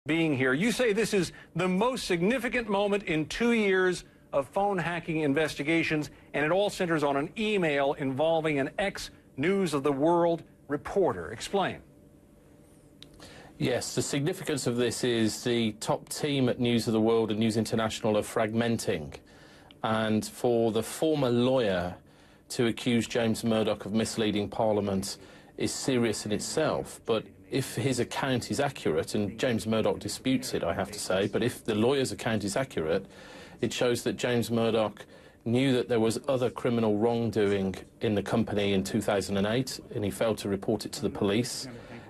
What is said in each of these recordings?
being here. You say this is the most significant moment in 2 years of phone hacking investigations, and it all centers on an email involving an ex-News of the World reporter. Explain. Yes, the significance of this is the top team at News of the World and News International are fragmenting. And for the former lawyer to accuse James Murdoch of misleading Parliament is serious in itself. But if his account is accurate, and James Murdoch disputes it, I have to say, but if the lawyer's account is accurate, it shows that James Murdoch knew that there was other criminal wrongdoing in the company in 2008, and he failed to report it to the police.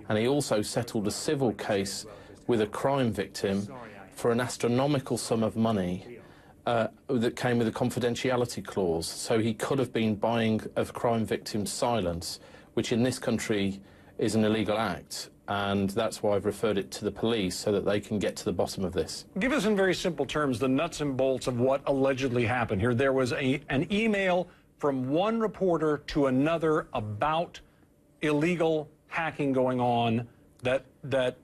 And he also settled a civil case with a crime victim for an astronomical sum of money that came with a confidentiality clause. So he could have been buying a crime victim's silence, which in this country is an illegal act. And that's why I've referred it to the police, so that they can get to the bottom of this. Give us in very simple terms the nuts and bolts of what allegedly happened here. There was an email from one reporter to another about illegal hacking going on that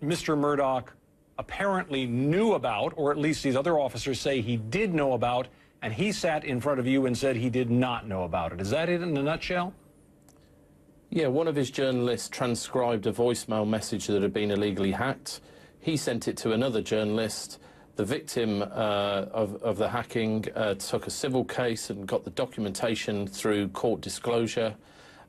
Mr. Murdoch apparently knew about, or at least these other officers say he did know about, and he sat in front of you and said he did not know about it. Is that it in a nutshell? Yeah, one of his journalists transcribed a voicemail message that had been illegally hacked. He sent it to another journalist. The victim of the hacking took a civil case and got the documentation through court disclosure.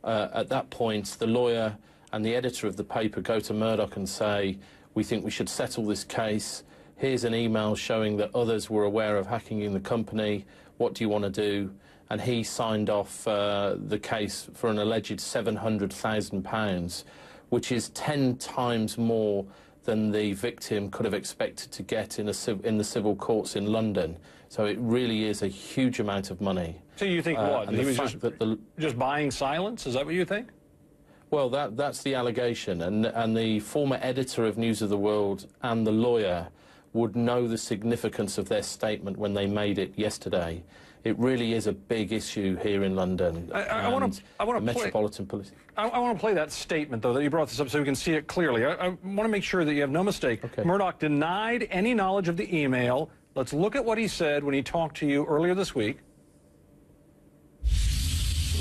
At that point, the lawyer and the editor of the paper go to Murdoch and say, we think we should settle this case. Here's an email showing that others were aware of hacking in the company. What do you want to do? And he signed off the case for an alleged £700,000, which is 10 times more than the victim could have expected to get in the civil courts in London. So it really is a huge amount of money. So you think what? He was just buying silence? Is that what you think? Well, that's the allegation, and the former editor of News of the World and the lawyer would know the significance of their statement when they made it yesterday. It really is a big issue here in London. I want to metropolitan police. I want to play that statement, though, that you brought this up so we can see it clearly. I want to make sure that you have no mistake. Okay. Murdoch denied any knowledge of the email. Let's look at what he said when he talked to you earlier this week.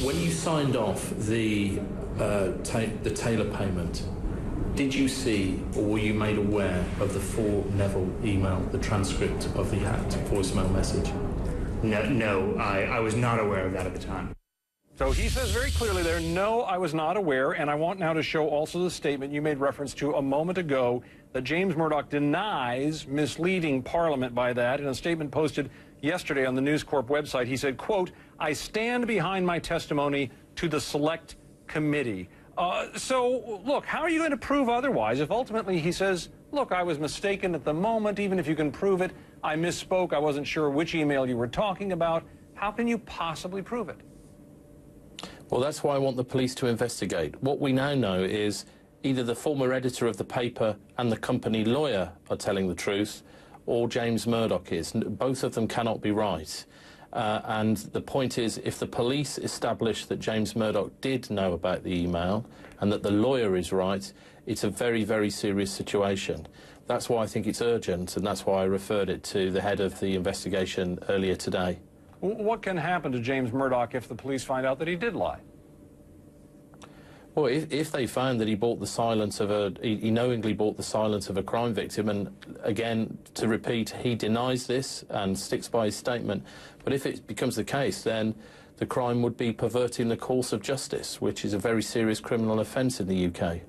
When you signed off the Taylor payment, did you see or were you made aware of the full Neville email, the transcript of the hacked voicemail message? No, I was not aware of that at the time. So he says very clearly there, no, I was not aware, and I want now to show also the statement you made reference to a moment ago that James Murdoch denies misleading Parliament by that. In a statement posted yesterday on the News Corp website, he said, quote, I stand behind my testimony to the Select Committee. So, look, how are you going to prove otherwise if ultimately he says, look, I was mistaken at the moment, even if you can prove it, I misspoke, I wasn't sure which email you were talking about. How can you possibly prove it? Well, that's why I want the police to investigate. What we now know is either the former editor of the paper and the company lawyer are telling the truth, or James Murdoch is. Both of them cannot be right. And the point is, if the police establish that James Murdoch did know about the email and that the lawyer is right, it's a very, very serious situation. That's why I think it's urgent, and that's why I referred it to the head of the investigation earlier today. What can happen to James Murdoch if the police find out that he did lie? Well, if they found that he bought the silence of he knowingly bought the silence of a crime victim, and again, to repeat, he denies this and sticks by his statement, but if it becomes the case, then the crime would be perverting the course of justice, which is a very serious criminal offence in the UK.